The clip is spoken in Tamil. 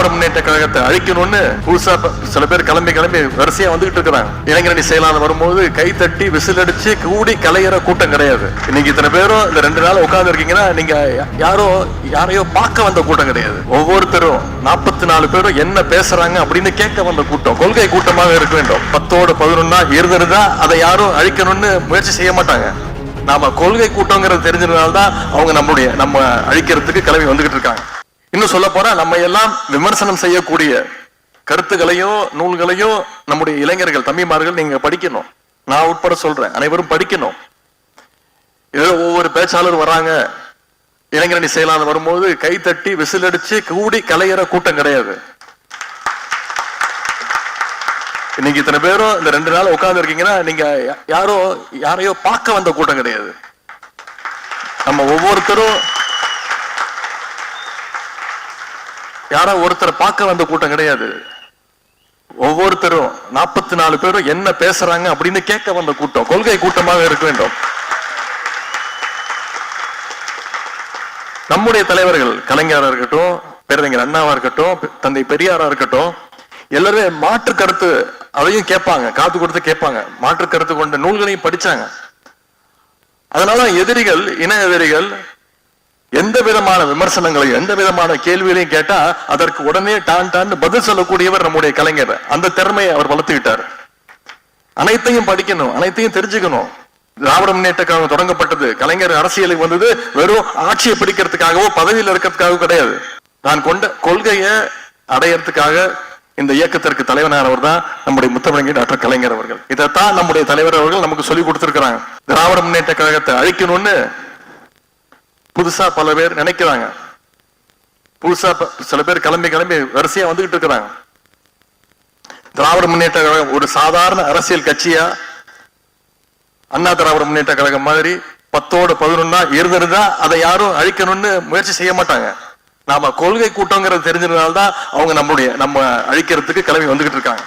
திராவிட முன்னேற்ற கழகத்தை அழிக்கணும்னு புதுசா சில பேர் கிளம்பி வரிசையா வந்துகிட்டு இருக்கிறாங்க. இளைஞரணி செயலாளர் வரும்போது கை தட்டி விசில் அடிச்சு கூடி கலையிற கூட்டம் கிடையாது. இன்னைக்கு இத்தனை பேரும் இந்த 2 நாள் உட்கார்ந்து இருக்கீங்கன்னா நீங்க யாரையோ பார்க்க வந்த கூட்டம் கிடையாது. ஒவ்வொருத்தரும் 44 பேரும் என்ன பேசுறாங்க அப்படின்னு கேட்க வந்த கூட்டம், கொள்கை கூட்டமாக இருக்க வேண்டும். 10ஓடு 11 இருந்திருந்தா அதை யாரும் அழிக்கணும்னு முயற்சி செய்ய மாட்டாங்க. நாம கொள்கை கூட்டங்கிறது தெரிஞ்சதுனால்தான் அவங்க நம்ம அழிக்கிறதுக்கு கிளம்பி வந்துகிட்டு இருக்காங்க. இன்னும் சொல்ல போனா நம்ம எல்லாம் விமர்சனம் செய்யக்கூடிய கருத்துக்களையும் நூல்களையும் நம்முடைய இளைஞர்கள் தம்பிமார்கள் நீங்க படிக்கணும். நான் உட்பட சொல்றேன், அனைவரும் படிக்கணும். ஏதோ ஒவ்வொரு பேச்சாளர் வராங்க, இளைஞரணி செயலாளர் வரும்போது கை தட்டி விசில் அடிச்சு கூடி கலையிற கூட்டம் கிடையாது. இன்னைக்கு இத்தனை பேரும் இந்த 2 நாள் உட்கார்ந்து இருக்கீங்கன்னா நீங்க யாரையோ பார்க்க வந்த கூட்டம் கிடையாது. நம்ம ஒவ்வொருத்தரும் யாரோ ஒருத்தரை பார்க்க வந்த கூட்டம் கிடையாது. ஒவ்வொருத்தரும் 44 பேரும் என்ன பேசுறாங்க அப்படின்னு கேட்க வந்த கூட்டம், கொள்கை கூட்டமாக இருக்க வேண்டும். நம்முடைய தலைவர்கள் கலைஞரா இருக்கட்டும், பேரறிஞர் அண்ணாவா இருக்கட்டும், தந்தை பெரியாரா இருக்கட்டும், எல்லாருமே மாற்று கருத்து அதையும் கேட்பாங்க, காத்து கொடுத்து கேட்பாங்க. மாற்று கருத்து கொண்ட நூல்களையும் படிச்சாங்க. அதனால எதிரிகள், இன எதிரிகள் எந்த விதமான விமர்சனங்களையும் எந்த விதமான கேள்விகளையும் கேட்டா அதற்கு உடனே டான் பதில் சொல்லக்கூடியவர் நம்முடைய கலைஞர். அந்த திறமையை அவர் வளர்த்துக்கிட்டார். அனைத்தையும் படிக்கணும், அனைத்தையும் தெரிஞ்சுக்கணும். திராவிட முன்னேற்ற கழகம் தொடங்கப்பட்டது, கலைஞர் அரசியலுக்கு வந்தது வெறும் ஆட்சியை பிடிக்கிறதுக்காகவோ பதவியில் இருக்கிறதுக்காகவோ கிடையாது. நான் கொண்ட கொள்கையை அடையறதுக்காக இந்த இயக்கத்திற்கு தலைவனானவர் தான் நம்முடைய முத்தமிழர் டாக்டர் கலைஞர் அவர்கள். இதைத்தான் நம்முடைய தலைவர் அவர்கள் நமக்கு சொல்லி கொடுத்திருக்கிறாங்க. திராவிட முன்னேற்ற கழகத்தை அழிக்கணும்னு புதுசா பல பேர் நினைக்கிறாங்க. புதுசா சில பேர் கிளம்பி வரிசையா வந்துகிட்டு இருக்கிறாங்க. திராவிட முன்னேற்ற கழகம் ஒரு சாதாரண அரசியல் கட்சியா அண்ணா திராவிட முன்னேற்ற கழகம் மாதிரி 10ஓடு 11 இருந்திருந்தா அதை யாரும் அழிக்கணும்னு முயற்சி செய்ய மாட்டாங்க. நாம கொள்கை கூட்டங்கிறது தெரிஞ்சதுனால்தான் அவங்க நம்ம அழிக்கிறதுக்கு கிளம்பி வந்துகிட்டு இருக்காங்க.